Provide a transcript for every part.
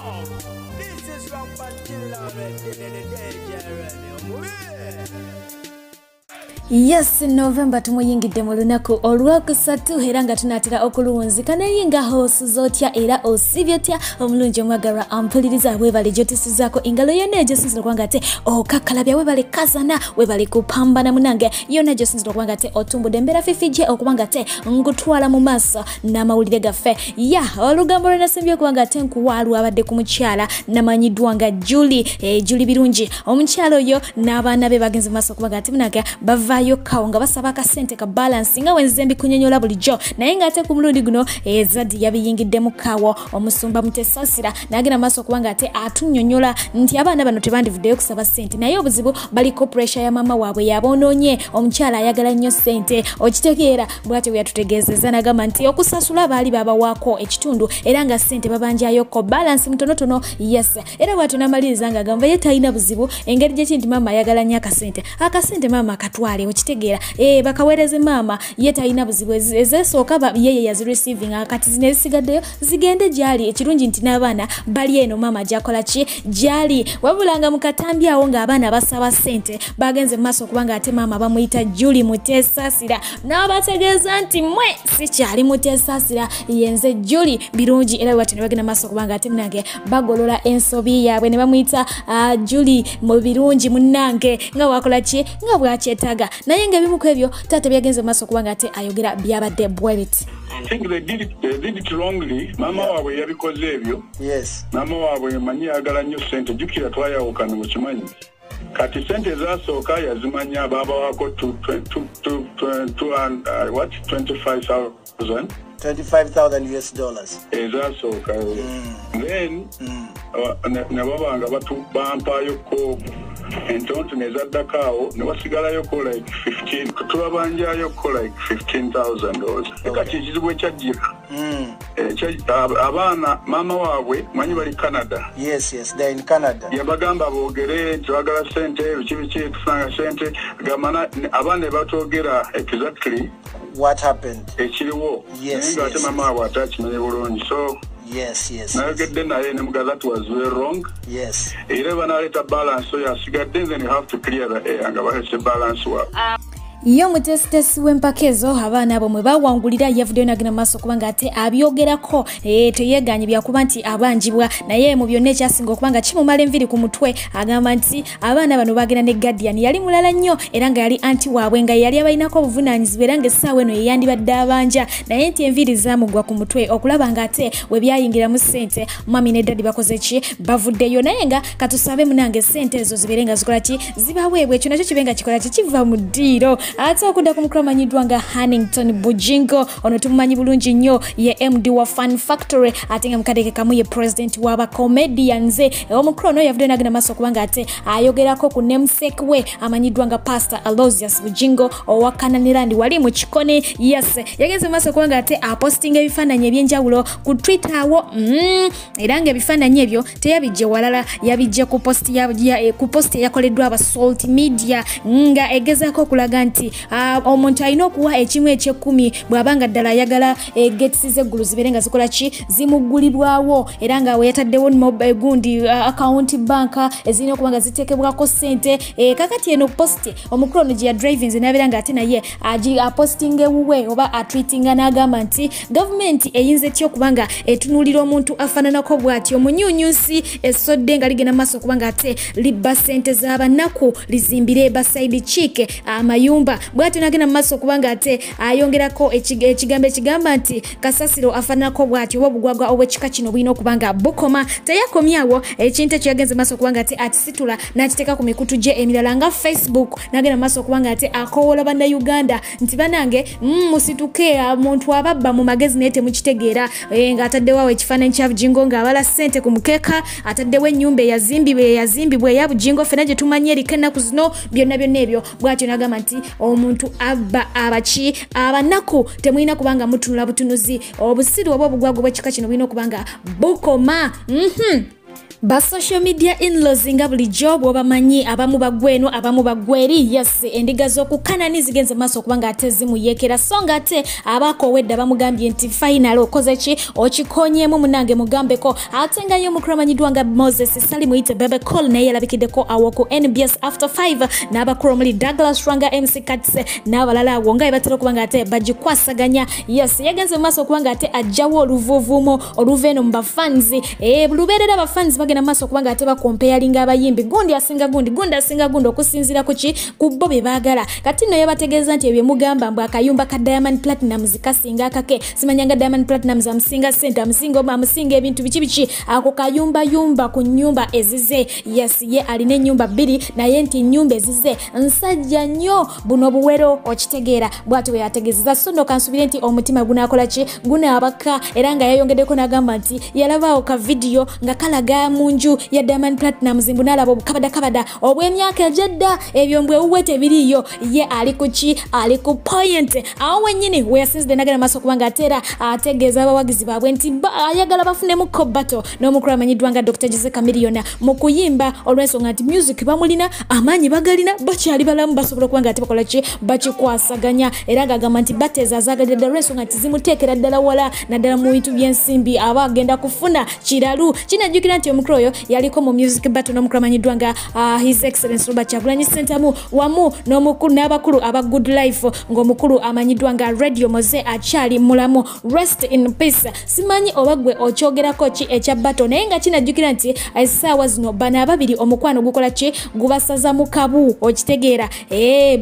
This is rock until Yes, November tumuyingidde mu lunaku olwokusatu era nga tunatera okuluwunzika naye nga hosi zotya era osibyotya omulungi omwagalwa ampuliriza webale gyotisizaako engalo yonna egyosinzira okuba te okakalabya webale kazana webale kupambana munange yonna egyosinzira okuba te otumbudde embeera fifije okuba te ngutwala mu maaso n'amawulire gaffe olugambo lwenasimbye okuba te nkuwaalwa abadde ku mukyala namanyiddwa nga Julie birungi omukyala oyo n'abaana be bagenze mu maaso okuba te munange bavayo kawo nga basaba akasente ka balance nga wenzembi kunyonyola bulijjo naye nga ate ku mulundi guno ezadi yabiyingiddemu kawo omusumba mutesasira nagenda maaso okuba nga ate atunyonyola nti abaana bano tebandivuddeyo kusaba sente naye obuzibu baliko pressure ya mama waabwe yabonoonye omukyala ayagala nnyo sente okitegeera bw'atyo bwe yatutegeezezza n'agamba nti okusasula baali babawaako ekitundu era nga sente babanjayo ko balance mutonotono yes era bw'atyo n'amaliriza nga agamba ye talina buzibu engeri gye nti mama ayagala nnyo akasente mama akatwale okitegeera bakaweereze mama ye talina buzibu ezesooka yeye yazireceiving akati zino ezisigaddeyo zigende gyali ekirungi nti n'abaana bali eno mama gyakola ki gyali wabulanga mu katambi awo ng'abaana basaba sente bagenze mu maaso okuba nga ate mama bamuyita Julie Mutesasira n'abategeeza nti mwe sikyali Mutesasira yenze Julie birungi era bw'atyo ne bagenda maaso okuba nga ate munange bagolola ensobi yaabwe ne bamuyita Julie mu birungi munnange nga wakola ki nga bwakyetaaga naye ng'ebimu ku ebyo taata byagenze mu maaso okuba nga ate ayogera byabadde bwebiti. I think they did it wrongly. Mama waabwe yabikoze ebyo. Yes. Mama waabwe manyi agala nnyo sente jukira twayawukana mu kimanyi. Kati sente ezasooka yazimanya baba wako 25,000 US dollars. Ezasooka. Then nababanga bampayo ko entonto nezaddakaawo ne basigalayo ko like 15 tubabanjayo ko like $15,000 kati ekizibu ekyajjira abaana mama waabwe manyi bali Canada. Yes, they're in Canada. Yabagamba boogere twagala sente biki tufanga sente gamana abaana batogera exactly what happened ekiriwo yes ate mama waabwe atakimanyi bulungi so yes nayogedde naye ne mugaza that was very wrong. Yes era banaleeta balance so yasigadde then you have to clear the air nga balese balance wa Yo mutesitesi w'empaka ezo abaana abo mwe bawangulira yavuddeyo n'agenda mu maaso okuba nga ate abyogerako teyeeganye byakuba nti abanjibwa naye mu byonna ekyasinga okuba nga kimumala enviri ku mutwe agamba nti abaana bano bagenda ne Guardian yali mulala nnyo era nga yali anti waabwe nga yali abalinako obuvunaanyizibwa era ng'essaawa eno yeyandibadde abanja naye nti enviri zaamugwa ku mutwe okulaba nga ate we byayingira mu ssente mami ne daddi bakoze ki bavuddeyo naye nga katusabe munange ssente ezo zibeere nga zikola ki zibaweebwa ekyo nakyo kibe nga kikola ki kiva mu ddiiro ate okudda ku mukulu amanyiddwa nga Hannington Bugingo ono tumumanyi bulungi nnyo ye MD wa Fun Factory ate nga mukadeke kamu ye president w'abakomedians omukulu ono yavuddeyo n'agenda maaso okuba nga ate ayogerako ku namesake we amanyiddwa nga Pastor Aloysius Bugingo owa Kananirandi wali mu kikone yes yagenze maaso okuba nga ate apostinga ebifaananyi ebyenjawulo ku Twitter awo era nga ebifaananyi ebyo teyabijje walala yabijje ku posti eyakoleddwa aba Salt Media nga egezaako okulaga nti omuntu alina okuwa ekimu eky'ekkumi bw'abanga ddala ayagala getisi z'eggulu zibeere nga zikola ki zimuggulirwawo era nga we yataddewo gundi account banka ezirina okuba nga ziteekebwako ssente kakati eno posti omukulu ono gye yadrivinze n'abeera nga ate naye apostinga ewuwe oba atwitinga n'agamba nti gavumenti eyinza etya okuba nga etunuulira omuntu afaananako bw'ati omunyuunyuusi essodde nga ligenda maaso okuba nga ate libba ssente z'abanaku lizimbire basaidi chiike amayumba bw'atyo n'agenda mu maaso okuba nga ate ayongerako ekigambo ekigamba nti kasasiro afaananako bw'atyo oba obugwagwa obw'ekika kino bulina okuba nga bukoma teyakomyawo ekintu ekyo yagenze maaso okuba nga ate atisitula n'akiteeka ku mikutu gye emirala nga Facebook n'agenda maaso okuba nga ate akowoola bannayuganda nti banange musituke omuntu ababba mu magezi naye temukitegeera ng'ataddewo awo ekifaananyi kya Bugingo ng'abala ssente ku mukeeka ataddewo ennyumba eyazimbibwa eya Bugingo ffenna gye tumanyi eriko ennaku zino byonna ebyo bw'atyo n'agamba nti omuntu abba abanaku temulina kubanga mutunula butunuzi obusiru oba obugwago bw'ekika kino bulina okubanga bukoma Ba social media in-laws nga bulijjo bw'obamanyi abamu bagweno abamu bagweri yes endiga z'okukana nizigenze maaso kubanga ate zimuyekera so nga ate abaakowedde bamugambye nti final okoze ki okikonyeemu munange mugambeko ate nga ye omukulu amanyiddwa nga Moses Sali muyite Bebe Call naye yalabikiddeko awo ku NBS After 5 n'abakulu omuli Douglas Rwanga MC Katse n'abalala awo nga batera okubanga ate bagikwasaganya yes yagenze maaso kubanga ate ajjawo oluvuuvuumo oluveeno mu bafanzi lubeerera abafanzi bagenda maaso kubanga ate bakompeyalinga abayimbi gundi asinga gundi okusinziira ku ki ku bo bye baagala kati nno yabategeeza nti ebyo mugamba mbu akayumba ka Diamond Platinumz kasinga akake simanyanga Diamond Platinumz amusinga sente amusinga ebintu biki ako kayumba ku nnyumba ezize yes ye alina ennyumba 2 naye nti nnyumba ezize nsajja nnyo buno buwero okitegeera bw'ati bwe yategeezeza so nno kansubire nti omutima gunaakola ki gunaabaka era nga yayongeddeko n'agamba nti yalabaawo ka video nga kalaga munju ya Diamond Platinumz mbu n'alaba obukabada obw'emyaka egyedda ebyo mbwe tebiriyo ye ali ku ki ali ku point awo wennyini we yasinzidde nagenda maaso kubanga atera ategeeza abawagizi baabwe nti ayagala bafunemu kobato n'omukulu amanyiddwa nga Dr. Jose Chameleone mu kuyimba olw'ensonga nti music bamulina amaanyi bagalina bakyali balamu basobola okubanga ate bakola ki bakikwasaganya era ng'agamba nti bateeza azaagalira ddala olw'ensonga nti zimuteekera ddala wala naddala mu bintu by'ensimbi aba agenda kufuna kiralu kinajjukira nti omukulu oyo yaliko mu music battle n'omukulu amanyiddwa nga His Excellency Robert Kyagulanyi Ssentamu wamu n'omukulu n'abakulu aba Good Life ng'omukulu amanyiddwa nga Radio Moze akyali mulamu rest in peace simanyi oba gwe okyogerako ki ekya battle naye nga kinajjukira nti essaawa zino bano ababiri omukwano gukola ki gubasaza mu kabu okitegeera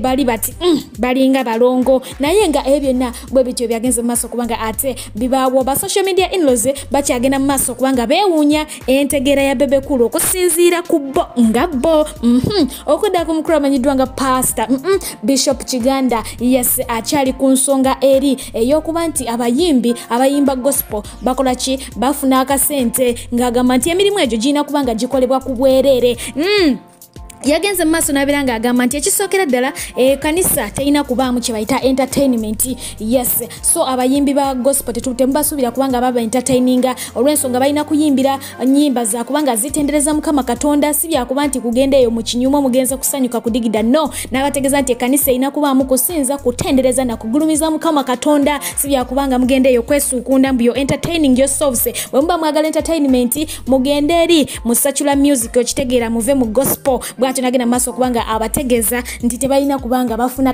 bali bati balinga balongo naye nga byonna bwe bityo byagenze mu maaso kubanga ate bibaawo ba social media in-laws bakyagenda mu maaso kubanga beewuunya entegeera ya Bebe Cool okusinziira ku bo nga bo okudda ku mukulu amanyiddwa nga Pastor Bishop Kiganda yes akyali ku nsonga eri ey'okuba nti abayimba gospel bakola ki bafuna akasente ng'agamba nti emirimu egyo girina kubanga gikolebwa ku bwereere yagenze maaso n'abiranga agamba nti ekisookera ddala kanisa terina kubaamu kye bayita entertainment yes so abayimbi ba gospel temubasuubira kubanga baba entertaininga olw'ensonga balina kuyimbira nnyimba za kubanga zitendereza Mukama Katonda si byakuba nti kugenda eyo mu kinyumo mugenza kusanyuka kudigida no n'abategeeza nti ekanisa erina kubaamu kusinza kutendereza na kugulumiza Mukama Katonda si byakubanga mugenda eyo kwesuukunda mbu yo entertaining yourselves bwe muba mwagala entertainment mugende eri mu secular music okitegeera muve mu gospel tunagenda maaso kubanga abategeeza nti tebalina kubanga bafuna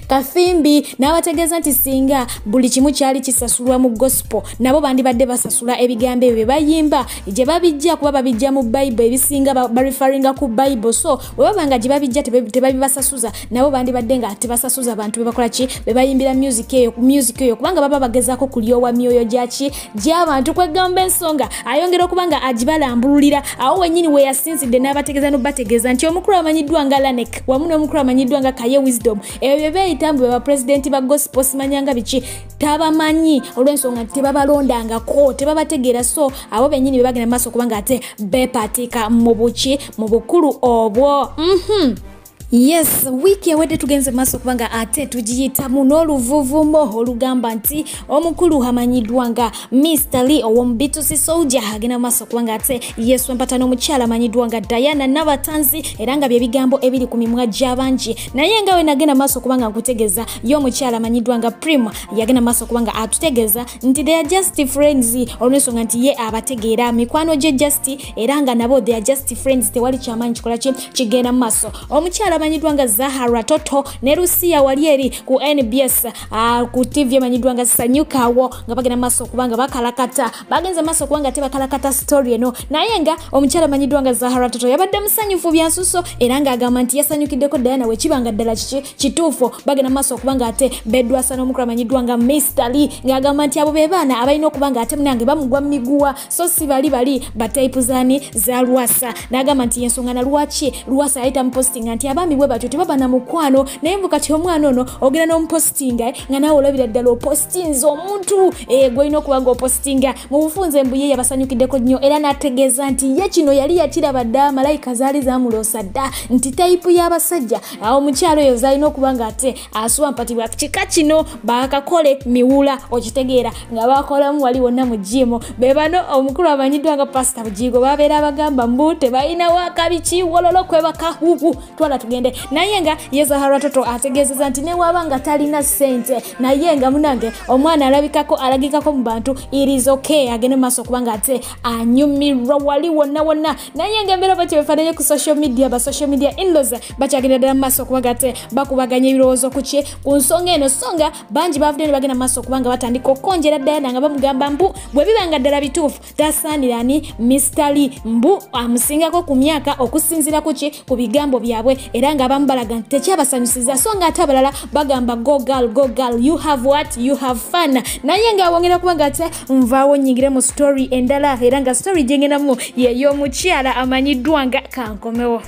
kafimbi n'abategeeza nti singa buli kimu kyali kisasulwa mu gospel nabo bandibadde basasula ebigambo ebyo bayimba gye babijja kuba babijja mu Bible ebisinga barefaringa ku Bible so bwe babanga gye babijja tebabibasasuza nabo bandibadde nga tebasasuza abantu bebakola ki bebayimbira music eyo kubanga baba bagezaako kulyowa myoyo gy'abantu kwegamba ensonga ayongera okubanga agibalambululira awo wennyini we yasinzidde n'abategeeza n'obategeeza nti omukulu amanyiddwa nga Lanek wamu n'omukulu amanyiddwa nga Kaye Wisdom ebyo beeyitambu ba president ba gospel simanyanga biki tabamanyi olw'ensonga tebabalondangako tebabategeera so abo bennyini bebagenda maaso kubanga ate beepatika mu bukulu obwo yes wiki ewedde tugenze maaso kubanga ate tugiyitamu n'oluvuuvumo olugamba nti omukulu amanyiddwa nga Mr. Lee ow'omubitusi soldier agenda maaso kubanga ate yesu empata n'omukyala amanyiddwa nga Dianah n'abatanzi era nga bye bigambo ebiri ku mimwa gy'abangi naye nga we nagenda maaso kubanga nkutegeeza ye omukyala amanyiddwa nga Prima yagenda maaso kubanga atutegeeza nti they are just friends olw'ensonga nti ye abategeera mikwano gye just era nga nabo they are just friends tewali kyamaanyi kikola kigenda maaso omukyala amanyiddwa nga Zahara Toto ne Lucia wali eri ku NBS ku TV amanyiddwa nga Sanyukawo nga bagenda maaso kubanga bakalakata bagenze maaso kubanga tebakalakata story eno naye nga omukyala amanyiddwa nga Zahara Toto yabadde musanyufu byansuso era nga agamba nti yasanyukiddeko Diana we kibanga ddala kituufu bagenda maaso kubanga ate beddwasa n'omukulu amanyiddwa nga Mr. Lee ng'agamba nti abo be baana abalina okubanga ate munange bamugwa mu miguwa so si bali bataipu zaani za Lwasa n'agamba nti yensonga na lwaki Lwasa yayita mu posting nti abaami abaami bwe batyo tebaba na mukwano naye mbu kati omwana ono ogenda n'omupostinga nga naawe olabira ddala opostinze omuntu gwolina okuba ng'opostinga mu bufunze mbu ye yabasanyukiddeko nnyo era n'ategeeza nti ye kino yali yakiraba dda malayika zaali zamuloosa dda nti tayipu y'abasajja awo omukyalo oyo zalina okuba nga ate asuwampatibwa kika kino bakakole miwula okitegeera nga bakolamu wali wonna mu jimu be bano omukulu amanyiddwa nga pasita Bugingo babeera abagamba mbu tebalina wakabiki wololo kwebaka huhu twala tugende naye nga Yezahara Toto ategeezeza nti ne waba nga talina ssente naye nga munange omwana alagikako mu bantu it is okay agende maaso okuba nga ate anyumirwa wali wonna naye nga embeera bati befaananye ku social media in-laws bakyagenda ddala mu maaso okuba nga ate bakubaganya ebirowoozo ku nsonga eno songa bangi bavudde ne bagenda maaso okuba nga batandika okkonjera Dianah nga bamugamba mbu bwe biba nga ddala bituufu tasaanirani Mr. Lee mbu amusingako ku myaka okusinziira ku bigambo byabwe era nga abamu balaga nti tekyabasanyusiza so nga ate abalala bagamba go girl you have what you have fun naye nga wongera kuba nga ate nvaawo nyingire mu story endala era nga story gyengenamu y'omukyala amanyiddwa nga Kankomewo.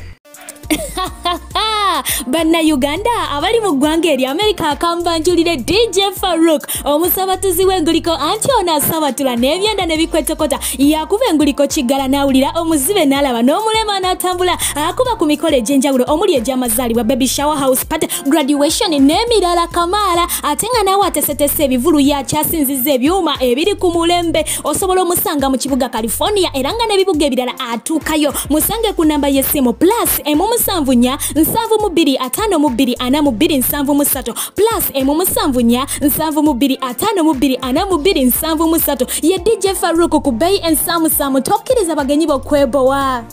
Banna Uganda abali mu ggwanga eri America akambanjulire DJ Farouk omusabatuzi w'enguliko anti ono asabatula n'ebyenda ne bikwetokota yakuba enguliko kiggala n'awulira omuzibe n'alaba n'omulema n'atambula akuba ku mikolo egy'enjawulo omuli egy'amazaalibwa baby shower house party graduation n'emirala kamaala ate nga naawe atesetese ebivulu yakyasinziza ebyuma ebiri ku mulembe osobola omusanga mu kibuga California era nga n'ebibuga ebirala atuukayo musange ku namba y'essimu plus M7 7 5 2 4 4 2 7 3 plus M7 7 2 5 2 4 2 7 3 ye DJ Farouk ku Bay and Samu tokkiriza abagenyi bokwebowa.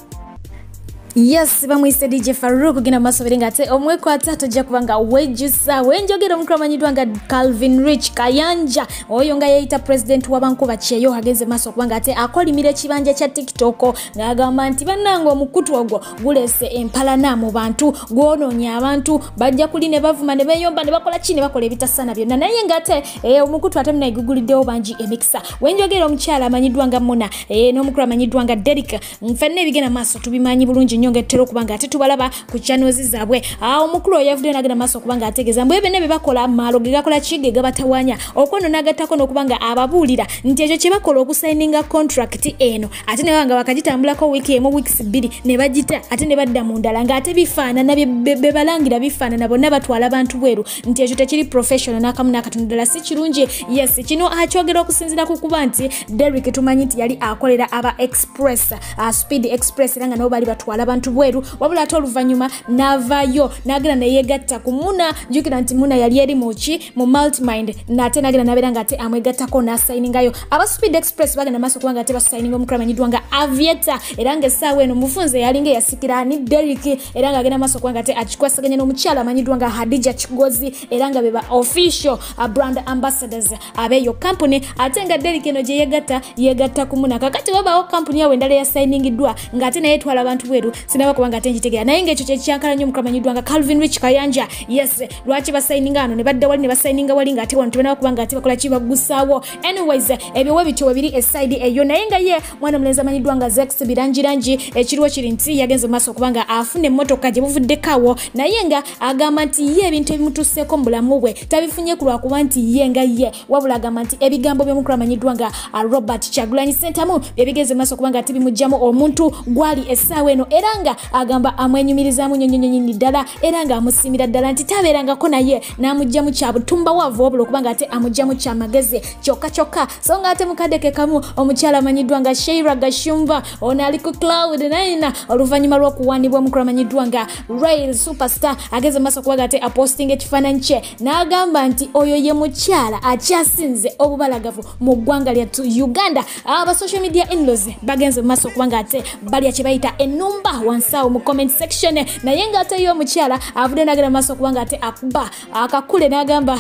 Yes, bamwise DJ Farouk gina masobere ngate omweko atatu ja kubanga wejusa wenjogera omukuru amanyiddwa nga Calvin Rich Kayanja oyo nga yayita president w'abankuba kyeyo hagenze maso kubanga ate akolimira ekibanja kya TikTok ngagamba nti bannange omukutu ogwo gulese empalana mu bantu gwononya abantu bajja kuli ne bavuma ne beyomba ne bakola kine bakola ebitasana byonna naye ngate omukutu ate muna iguguliddewo bangi emikisa wenjogera omukyala amanyiddwa nga Muna n'omukuru amanyiddwa nga Derick mfenne ebigena maso tubimanyi bulungi nyonge tero kubanga ate tubalaba ku channels zabwe omukulu yavudde nagenda maso kubanga ategeza mbwe bene bebakola malo gakola kige gabatawanya okono nagatako nokubanga ababuulira nti ekyo kye bakola okusigninga contract eno ate ne banga bakagitambulako wiki emu weeks 2 ne bagita ate ne badda mu ndala nga ate bifaanana bebalangira bifaanana bonna batwala abantu bweru nti ekyo tekiri professional nakamu nakatundala si kirungi yes kino akyogera okusinzira ku kuba nti Derick tumanyi nti yali akolera aba express speed express era nga nabo bali batwala abantu bweru wabula ate oluvanyuma navayo nagenda neyegatta ku Muna jukira nti Muna yali eri mu multimind nate nagenda nabera nga ate amwegattako nasayiningayo aba speed express bagenda maso kubanga ate basayininga omukulu amanyiddwa nga Aviator era nga essaawa eno mufunze yalinga yasikira ni Derick era nga agenda maso kubanga ate akikwasaganya n'omukyala amanyiddwa nga Hadija Kigozi era nga beba official brand ambassadors abeyo company ate nga Derick eno gye yegatta ku Muna kakati wabawo company yawe endala yasayiningiddwa nga ate naye twala abantu bweru sinaba kubanga tenjitegera naye ngekyo kyekyankala nnyo mukamanyiddwa nga Calvin Rich Kayanja yes lwaki basayininga ano ne badda wali ne basayininga wali nga ate wano tebana kubanga ate bakola kibagusaawo anyways ebyo webityo webiri eside eyo naye nga ye mwana mulenzi amanyiddwa nga Zex birangirangi ekiriwo kiri nti yagenze maaso kubanga afune emmotoka gye buvuddekawo naye nga agamba nti ye ebintu ebimutuseeko mu bulamu bwe tabifunye ku lwakuba nti ye nga ye wabula agamba nti ebigambo by'omukulu amanyiddwa nga Robert Kyagulanyi Ssentamu byebigenze maaso kubanga ate bimugjamu omuntu gwali essaawa eno era nga agamba amwenyumirizamu nyonyonyonyi ddala era nga amusimira ddala nti tabeerangako naye n'amugjamu kya butumba waavu wabula okubanga ate amugjamu kya magezi kyokka so nga ate mukaddeke kamu omukyala amanyiddwa nga Sheira Gashumba ono ali ku Cloud 9 oluvannyuma lw'okuwanibwa omukulu amanyiddwa nga Rail Superstar ageze maaso kubaga ate apostinga ekifaananyi kye n'agamba nti oyo ye mukyala akyasinze obubalagavu mu ggwanga lyattu Uganda aba social media in-laws bagenze maaso kubanga ate balya kye bayita enumba wansawo mu comment section naye nga ate yo omukyala avudde nagenda maaso kubanga ate akuba akakule n'agamba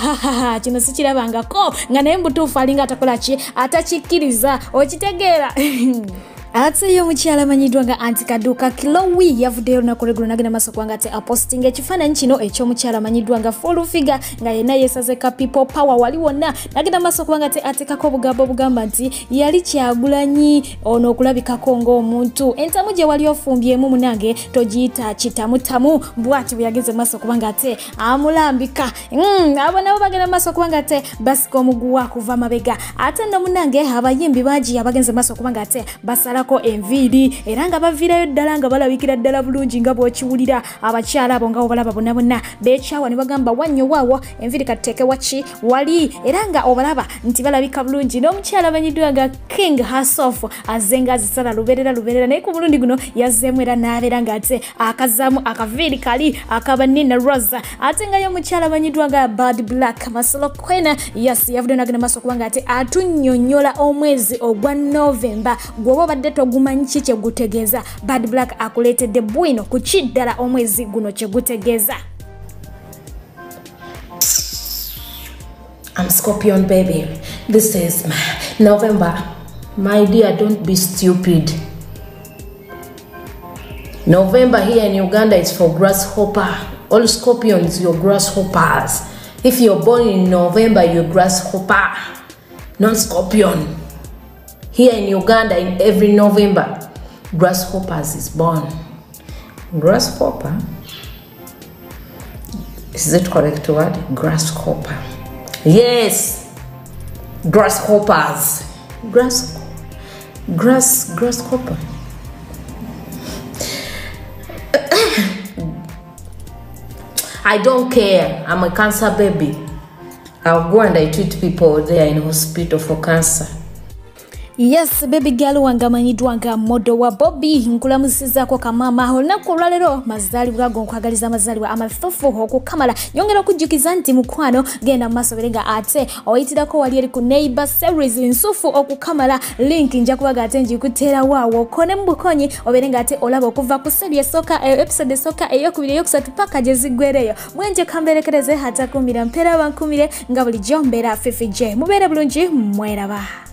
kino sikirabangako nga naye mubutuufu alinga atakola ki atakikkiriza okitegeera ate yo mukyala manyiddwa nga antikaduka Chloe yavuddeyo nakolegula nagenda maso kubanga ate aposting ekifaananyi kino ekyomukyala manyiddwa nga full figure nga yenna yeesazeka people power wali wonna nagenda maso kubanga ate atekako obugambo obugamba nti yali Kyagulanyi ono okulabikako ng'omuntu entamu gye wali ofumbyemu munange togiyita kitamutamu bwati bwe yageze maso kubanga ate amulambika abo nabo bagenda maso kubanga ate basika omuguwa kuva mabega ate nno munange abayimbi bangi abagenze maso kubanga ate basalako enviiri era nga baviirayo ddala nga balabikira ddala bulungi nga bw'okiwulira abakyala abo nga obalaba bonna bonna beekyawa ne bagamba wannyo waawo enviiri katuteeke waki wali era nga obalaba nti balabika bulungi n'omukyala amanyiddwa nga King herself azenga azisala luberera naye ku mulundi guno yazzeemu era n'abeera nga ate akazaamu akaviiri kali akaba Nina Rosa ate nga y'omukyala amanyiddwa nga Bad Black Masolo Kwena yes yavuddeyo n'agenda maaso kubanga ate atunnyonnyola omwezi ogwa November gwoba obadde togumanyi ki kye gutegeeza Bad Black akuleetedde bwino ku kiddala omwezi guno kye gutegeeza. I'm Scorpion baby. This is November. My dear, don't be stupid. November here in Uganda is for grasshopper. All scorpions, you're grasshoppers. If you're born in November, you're grasshopper, not scorpion. Here in Uganda, in every November, grasshoppers is born. Grasshopper? Is it correct word? Grasshopper. Yes, grasshoppers. Grasshopper. I don't care. I'm a cancer baby. I'll go and I treat people there in hospital for cancer. Yes, baby girl wanga manyiddwa nga modo wa Bobby nkulamusizaako kamama olunaku olwaleero mazaalibwa go nkwagaliza amazaalibwa amafufu okukamala nyongera okujjukiza nti mukwano genda mu maaso nga ate oyitirako wali eri ku neighbor series nsufu okukamala link nja kubaga ate njikuteera waawo okone mu bukonyi obeere nga ate olaba okuva ku series esooka episode esooka eyokubiri eyokusatu paka gye ziggwereyo mwenje kamberekereze hata kumira mpeera bankumire nga bulijjo mbeera fifi gye mubeere bulungi mweraba.